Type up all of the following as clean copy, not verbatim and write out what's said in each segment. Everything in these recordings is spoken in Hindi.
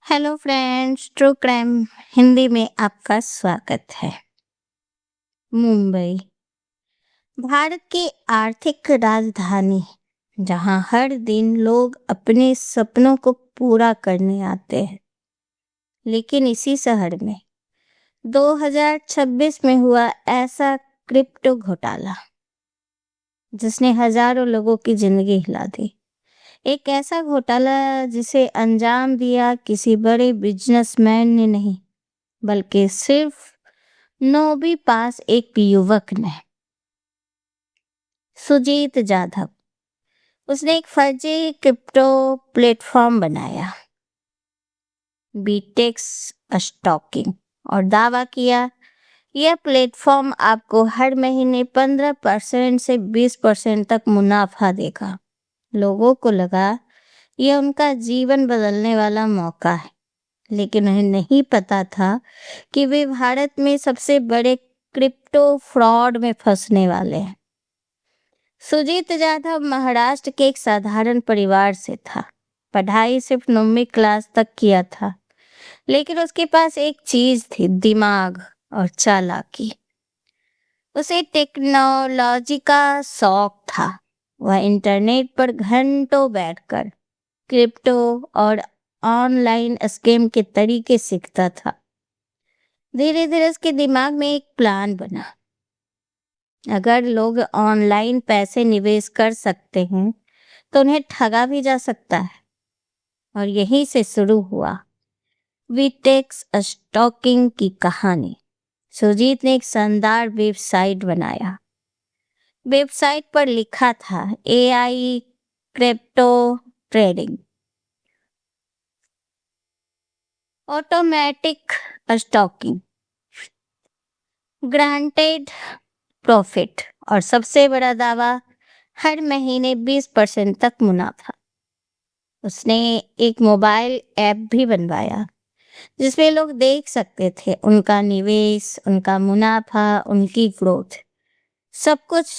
Hello friends, true crime Hindi में आपका स्वागत है। मुंबई भारत की आर्थिक राजधानी, जहां हर दिन लोग अपने सपनों को पूरा करने आते हैं। लेकिन इसी शहर में 2026 में हुआ ऐसा क्रिप्टो घोटाला जिसने हजारों लोगों की जिंदगी हिला दी। एक ऐसा घोटाला जिसे अंजाम दिया किसी बड़े बिजनेसमैन ने नहीं, बल्कि सिर्फ 9वीं पास एक युवक ने। सुजीत जाधव। उसने एक फर्जी क्रिप्टो प्लेटफॉर्म बनाया, बीटेक्स स्टॉकिंग, और दावा किया यह प्लेटफॉर्म आपको हर महीने 15% से 20% तक मुनाफा देगा। लोगों को लगा यह उनका जीवन बदलने वाला मौका है, लेकिन उन्हें नहीं पता था कि वे भारत में सबसे बड़े क्रिप्टो फ्रॉड में फंसने वाले हैं। सुजीत जाधव महाराष्ट्र के एक साधारण परिवार से था। पढ़ाई सिर्फ 9वीं क्लास तक किया था, लेकिन उसके पास एक चीज थी, दिमाग और चालाकी। उसे टेक्नोलॉजी का शौक था। वह इंटरनेट पर घंटों बैठकर क्रिप्टो और ऑनलाइन स्कैम के तरीके सीखता था। धीरे धीरे उसके दिमाग में एक प्लान बना। अगर लोग ऑनलाइन पैसे निवेश कर सकते हैं तो उन्हें ठगा भी जा सकता है। और यहीं से शुरू हुआ बीटेक्स स्टॉकिंग की कहानी। सुजीत ने एक शानदार वेबसाइट बनाया। वेबसाइट पर लिखा था AI crypto trading, automatic stocking, granted profit, और सबसे बड़ा दावा, हर महीने 20% तक मुनाफा। उसने एक मोबाइल ऐप भी बनवाया जिसमें लोग देख सकते थे उनका निवेश, उनका मुनाफा, उनकी ग्रोथ। सब कुछ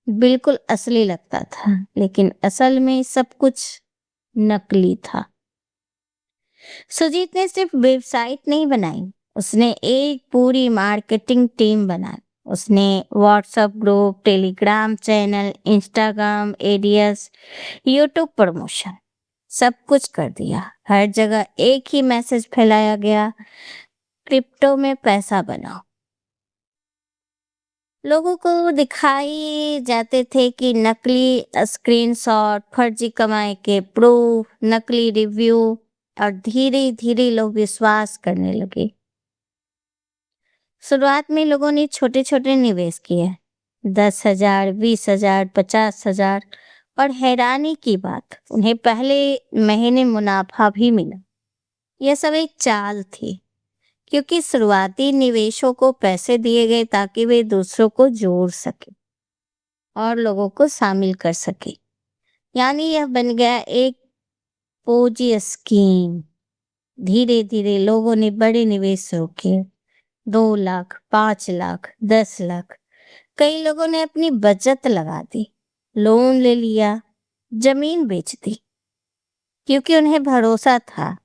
बिल्कुल असली लगता था, लेकिन असल में सब कुछ नकली था। सुजीत ने सिर्फ वेबसाइट नहीं बनाई, उसने एक पूरी मार्केटिंग टीम बनाई। उसने WhatsApp group, Telegram channel, Instagram ADS, YouTube promotion, सब कुछ कर दिया। हर जगह एक ही मैसेज फैलाया गया, क्रिप्टो में पैसा बनाओ। लोगों को दिखाई जाते थे कि नकली स्क्रीनशॉट, फर्जी कमाई के प्रूफ, नकली रिव्यू, और धीरे धीरे लोग विश्वास करने लगे। शुरुआत में लोगों ने छोटे छोटे निवेश किए, 10,000, 20,000, 50,000, और हैरानी की बात, उन्हें पहले महीने मुनाफा भी मिला। यह सब एक चाल थी, क्योंकि शुरुआती निवेशों को पैसे दिए गए ताकि वे दूसरों को जोड़ सके और लोगों को शामिल कर सके। यानी यह बन गया एक पोजी स्कीम। धीरे धीरे लोगों ने बड़े निवेश शुरू किए, 2 लाख, 5 लाख, 10 लाख। कई लोगों ने अपनी बचत लगा दी, लोन ले लिया, जमीन बेच दी, क्योंकि उन्हें भरोसा था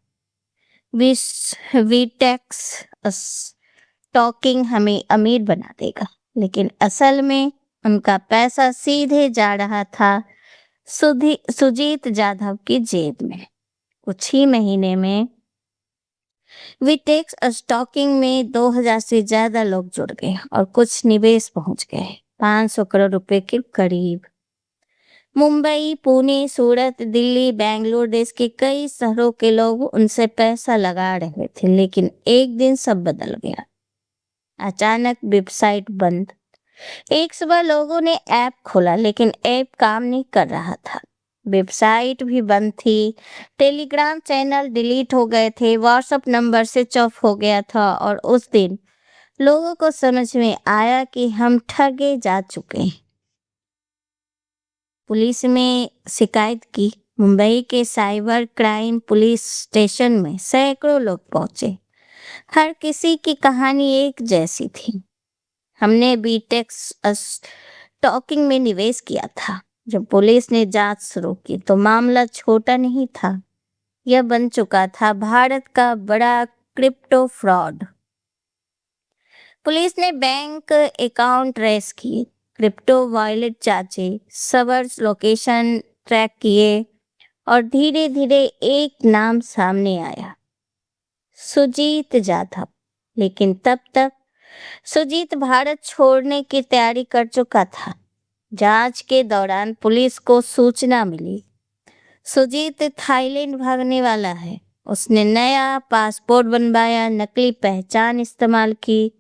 वीटेक्स स्टॉकिंग हमें अमीर बना देगा। लेकिन असल में उनका पैसा सीधे जा रहा था सुजीत जाधव की जेब में। कुछ ही महीने में वीटेक्स स्टॉकिंग में 2000 से ज्यादा लोग जुड़ गए और कुछ निवेश पहुंच गए 500 करोड़ रुपए के करीब। मुंबई, पुणे, सूरत, दिल्ली, बेंगलुरु, देश के कई शहरों के लोग उनसे पैसा लगा रहे थे। लेकिन एक दिन सब बदल गया। अचानक वेबसाइट बंद। एक सुबह लोगों ने ऐप खोला, लेकिन ऐप काम नहीं कर रहा था। वेबसाइट भी बंद थी, टेलीग्राम चैनल डिलीट हो गए थे, व्हाट्सएप नंबर स्विच ऑफ हो गया था। और उस दिन लोगों को समझ में आया कि हम ठगे जा चुके हैं। पुलिस में शिकायत की। मुंबई के साइबर क्राइम पुलिस स्टेशन में सैकड़ों लोग पहुंचे। हर किसी की कहानी एक जैसी थी। हमने बीटेक्स स्टॉकिंग में निवेश किया था। जब पुलिस ने जांच शुरू की तो मामला छोटा नहीं था। यह बन चुका था भारत का बड़ा क्रिप्टो फ्रॉड। पुलिस ने बैंक अकाउंट ट्रेस किए, क्रिप्टो वॉलेट जांचे, सर्वर्स लोकेशन ट्रैक किए और धीरे धीरे एक नाम सामने आया, सुजीत जाधव। लेकिन तब तक सुजीत भारत छोड़ने की तैयारी कर चुका था। जांच के दौरान पुलिस को सूचना मिली, सुजीत थाईलैंड भागने वाला है। उसने नया पासपोर्ट बनवाया, नकली पहचान इस्तेमाल की,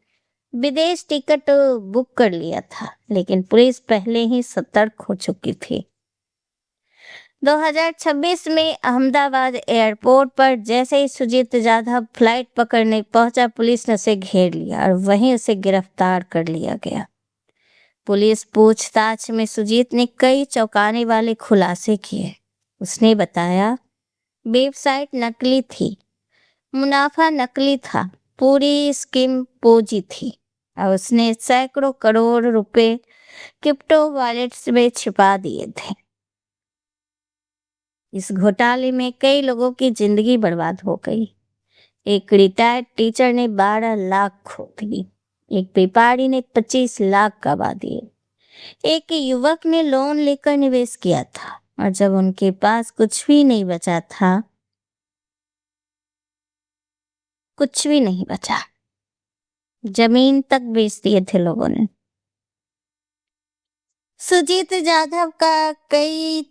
विदेश टिकट बुक कर लिया था। लेकिन पुलिस पहले ही सतर्क हो चुकी थी। 2026 में अहमदाबाद एयरपोर्ट पर जैसे ही सुजीत जाधव फ्लाइट पकड़ने पहुंचा, पुलिस ने उसे घेर लिया और वहीं उसे गिरफ्तार कर लिया गया। पुलिस पूछताछ में सुजीत ने कई चौंकाने वाले खुलासे किए। उसने बताया, वेबसाइट नकली थी, मुनाफा नकली था, पूरी स्कीम पोजी थी और उसने सैकड़ों करोड़ रुपए क्रिप्टो वॉलेट्स में छिपा दिए थे। इस घोटाले में कई लोगों की जिंदगी बर्बाद हो गई। एक रिटायर्ड टीचर ने 12 लाख खो दिए, एक व्यापारी ने 25 लाख गंवा दिए, एक युवक ने लोन लेकर निवेश किया था और जब उनके पास कुछ भी नहीं बचा था, कुछ भी नहीं बचा, जमीन तक बेच दिए थे लोगों ने। सुजीत जाधव का कई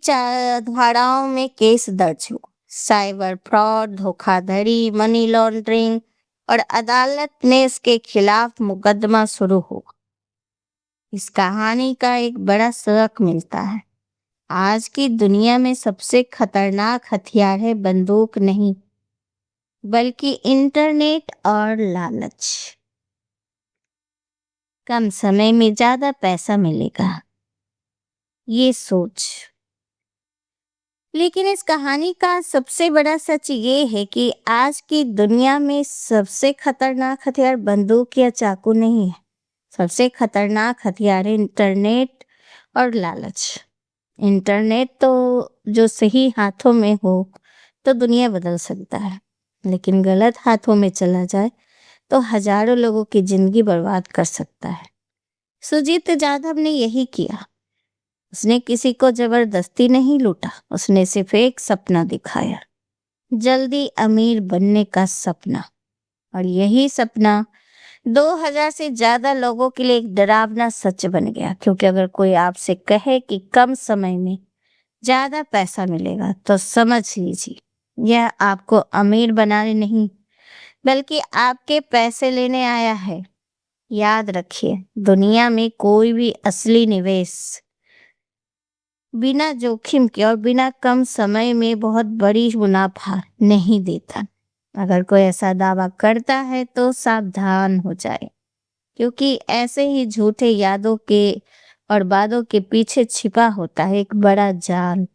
धाराओं में केस दर्ज हुआ, साइबर फ्रॉड, धोखाधड़ी, मनी लॉन्ड्रिंग, और अदालत ने इसके खिलाफ मुकदमा शुरू हुआ। इस कहानी का एक बड़ा सबक मिलता है, आज की दुनिया में सबसे खतरनाक हथियार है बंदूक नहीं, बल्कि इंटरनेट और लालच। कम समय में ज्यादा पैसा मिलेगा, ये सोच। लेकिन इस कहानी का सबसे बड़ा सच ये है कि आज की दुनिया में सबसे खतरनाक हथियार बंदूक या चाकू नहीं है, सबसे खतरनाक हथियार है इंटरनेट और लालच। इंटरनेट तो जो सही हाथों में हो तो दुनिया बदल सकता है, लेकिन गलत हाथों में चला जाए तो हजारों लोगों की जिंदगी बर्बाद कर सकता है। सुजीत जाधव ने यही किया। उसने किसी को जबरदस्ती नहीं लूटा, उसने सिर्फ एक सपना दिखाया, जल्दी अमीर बनने का सपना। और यही सपना 2000 से ज्यादा लोगों के लिए एक डरावना सच बन गया। क्योंकि अगर कोई आपसे कहे कि कम समय में ज्यादा पैसा मिलेगा, तो समझ लीजिए यह आपको अमीर बनाने नहीं, बल्कि आपके पैसे लेने आया है। याद रखिए, दुनिया में कोई भी असली निवेश बिना जोखिम के और बिना कम समय में बहुत बड़ी मुनाफा नहीं देता। अगर कोई ऐसा दावा करता है तो सावधान हो जाए, क्योंकि ऐसे ही झूठे यादों के और वादों के पीछे छिपा होता है एक बड़ा जाल।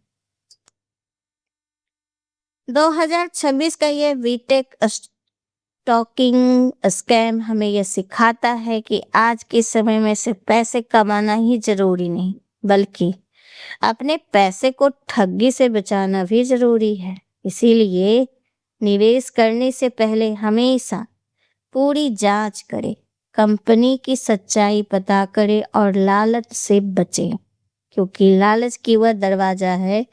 2026 का यह बीटेक स्टॉकिंग स्कैम हमें यह सिखाता है कि आज के समय में सिर्फ पैसे कमाना ही जरूरी नहीं, बल्कि अपने पैसे को ठगी से बचाना भी जरूरी है। इसीलिए निवेश करने से पहले हमेशा पूरी जांच करें, कंपनी की सच्चाई पता करें और लालच से बचें, क्योंकि लालच की वह दरवाजा है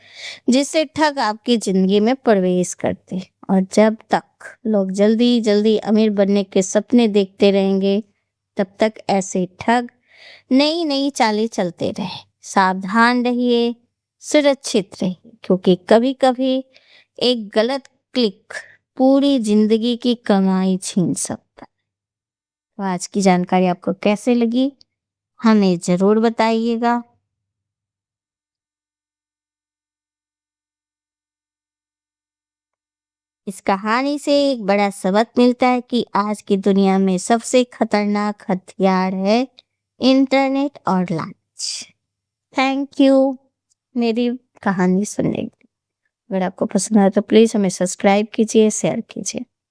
जिससे ठग आपकी जिंदगी में प्रवेश करते हैं। और जब तक लोग जल्दी जल्दी अमीर बनने के सपने देखते रहेंगे, तब तक ऐसे ठग नई नई चालें चलते रहे। सावधान रहिए, सुरक्षित रहिए, क्योंकि कभी कभी एक गलत क्लिक पूरी जिंदगी की कमाई छीन सकता है। तो आज की जानकारी आपको कैसे लगी, हमें जरूर बताइएगा। इस कहानी से एक बड़ा सबक मिलता है कि आज की दुनिया में सबसे खतरनाक हथियार है इंटरनेट और लालच। थैंक यू मेरी कहानी सुनने के लिए। अगर आपको पसंद आए तो प्लीज़ हमें सब्सक्राइब कीजिए, शेयर कीजिए।